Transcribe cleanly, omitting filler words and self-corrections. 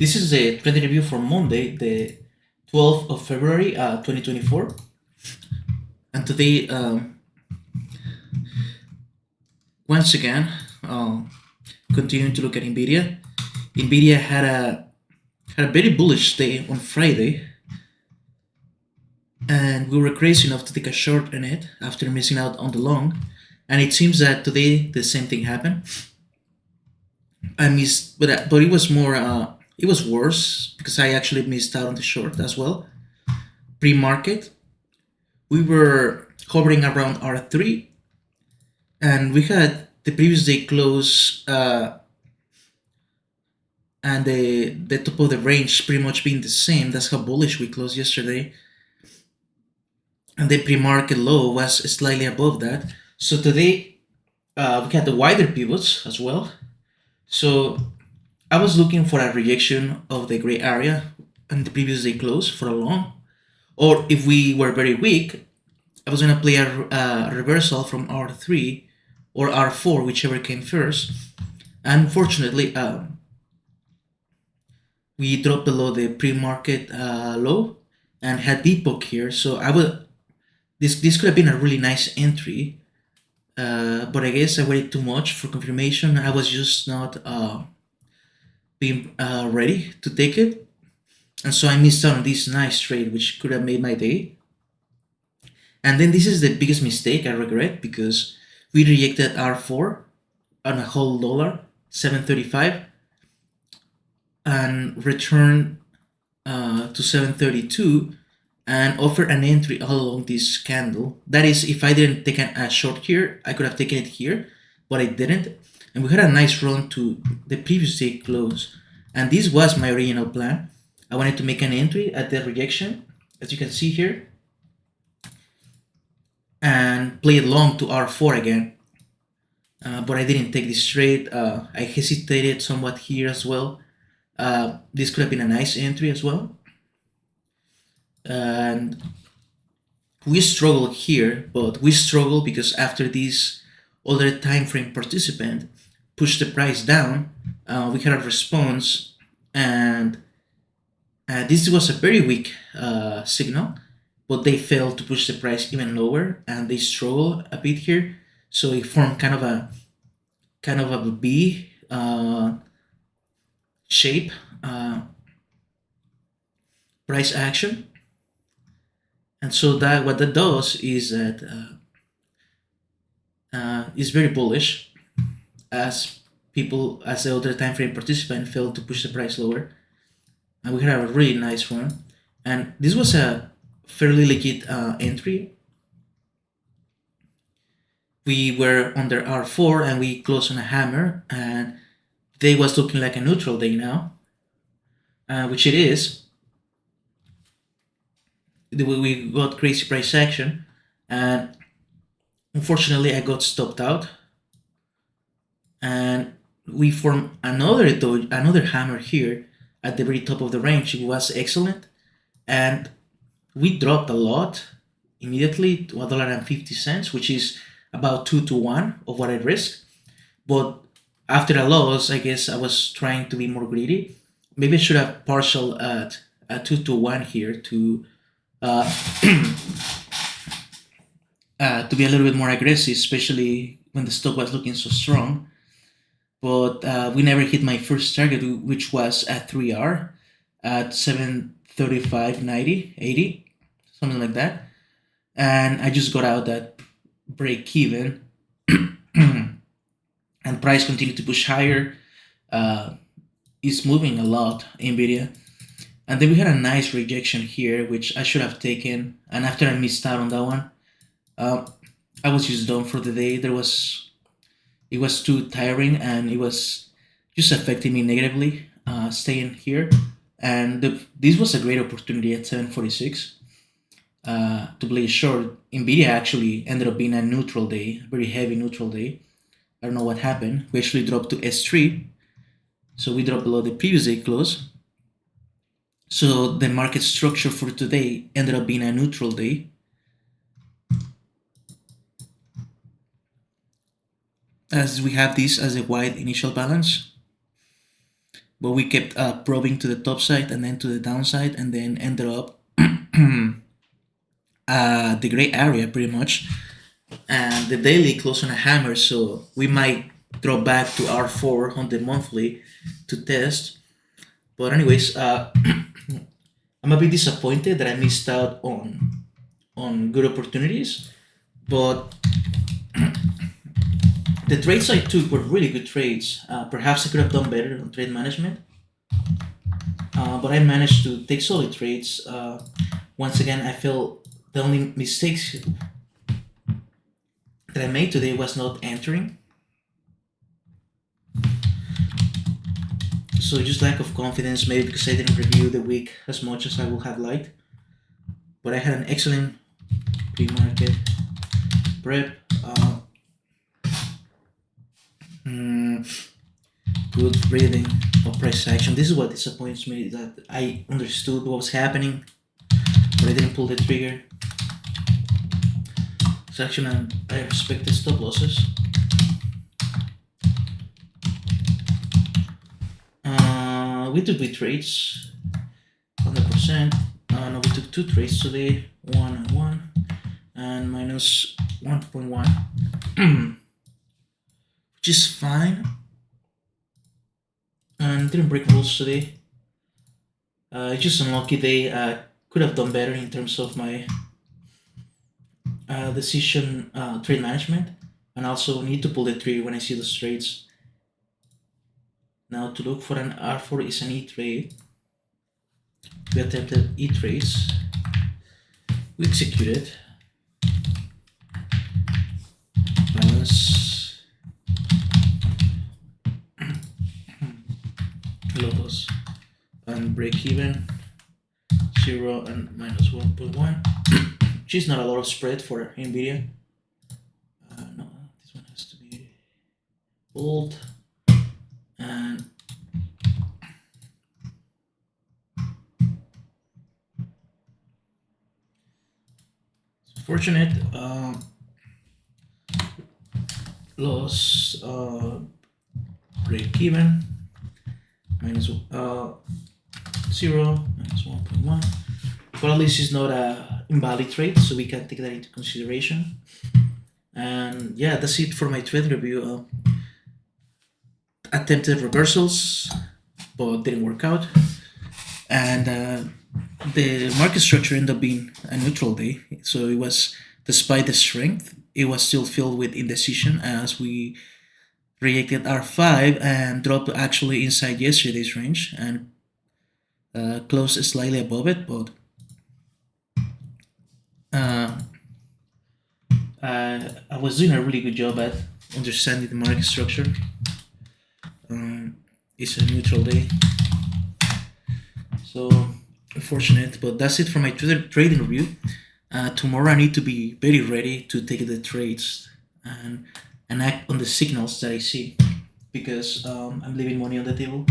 This is the trending review for Monday, the 12th of February, 2024. And today, once again, continuing to look at Nvidia. Nvidia had a very bullish day on Friday, and we were crazy enough to take a short in it after missing out on the long. And it seems that today the same thing happened. I missed, but it was more. It was worse because I actually missed out on the short as well. Pre-market, we were hovering around R3, and we had the previous day close and the top of the range pretty much being the same. That's how bullish we closed yesterday, and the pre-market low was slightly above that. So today we had the wider pivots as well. So I was looking for a rejection of the gray area and the previous day close for a long, or if we were very weak, I was gonna play a reversal from R3 or R4, whichever came first. Unfortunately, we dropped below the pre-market low and had depot here. So I would this could have been a really nice entry, but I guess I waited too much for confirmation. I was just not being ready to take it, and so I missed out on this nice trade, which could have made my day. And then this is the biggest mistake I regret because we rejected R4 on a whole dollar, 735, and returned to 732 and offered an entry all along this candle. That is, if I didn't take a short here, I could have taken it here, but I didn't. And we had a nice run to the previous day close. And this was my original plan. I wanted to make an entry at the rejection, as you can see here, and play it long to R4 again. But I didn't take this trade. I hesitated somewhat here as well. This could have been a nice entry as well. And we struggle here, but we struggle because after this other time frame participant pushed the price down, we had a response, and this was a very weak signal, but they failed to push the price even lower, and they struggle a bit here. So it formed kind of a B shape price action. And so that what that does is that is very bullish, as the other time frame participant failed to push the price lower, and we had a really nice run. And this was a fairly legit entry. We were under R4 and we closed on a hammer, and day was looking like a neutral day now, which it is. We got crazy price action, and unfortunately I got stopped out, and we formed another hammer here at the very top of the range. It was excellent, and we dropped a lot immediately to $1.50, which is about 2 to 1 of what I risked. But after a loss, I guess I was trying to be more greedy. Maybe I should have partial at a 2 to 1 here to to be a little bit more aggressive, especially when the stock was looking so strong. But we never hit my first target, which was at 3R at 735.90, 80, something like that. And I just got out at break even, and price continued to push higher. It's moving a lot, Nvidia. And then we had a nice rejection here, which I should have taken. And after I missed out on that one, I was just done for the day. It was too tiring, and it was just affecting me negatively, staying here. And this was a great opportunity at 746 to play short. Nvidia actually ended up being a neutral day, a very heavy neutral day. I don't know what happened. We actually dropped to S3, so we dropped below the previous day close. So the market structure for today ended up being a neutral day. As we have this as a wide initial balance. but we kept probing to the top side and then to the downside, and then ended up the gray area pretty much. And the daily closed on a hammer, so we might drop back to R4 on the monthly to test. But anyways, I'm a bit disappointed that I missed out on good opportunities, but the trades I took were really good trades. Perhaps I could have done better on trade management, but I managed to take solid trades. Once again, I feel the only mistakes that I made today was not entering. So just lack of confidence, maybe because I didn't review the week as much as I would have liked. But I had an excellent pre-market prep. Good reading of price action. This is what disappoints me, that I understood what was happening, but I didn't pull the trigger. So actually, I respect the stop losses. We took big trades, 100%. No, we took two trades today, 1 and 1, and minus 1.1, which is fine. And didn't break rules today. It's just an unlucky day. Could have done better in terms of my decision trade management, and also need to pull the trigger when I see those trades. Now to look for an R4 is an E trade. We attempted E trades. We executed. Balance. Lotus and break even. 0 and minus 1.1. Which is not a lot of spread for NVIDIA. No, this one has to be bold. And it's fortunate. Loss, break even, minus 0, minus 1.1. But at least it's not a invalid trade, so we can take that into consideration. And yeah, that's it for my trade review. Attempted reversals, but didn't work out. And the market structure ended up being a neutral day. So it was, despite the strength, it was still filled with indecision as we rejected R5 and dropped actually inside yesterday's range and closed slightly above it, but I was doing a really good job at understanding the market structure. It's a neutral day, so unfortunate, but that's it for my trading review. Tomorrow I need to be very ready to take the trades and act on the signals that I see, because I'm leaving money on the table.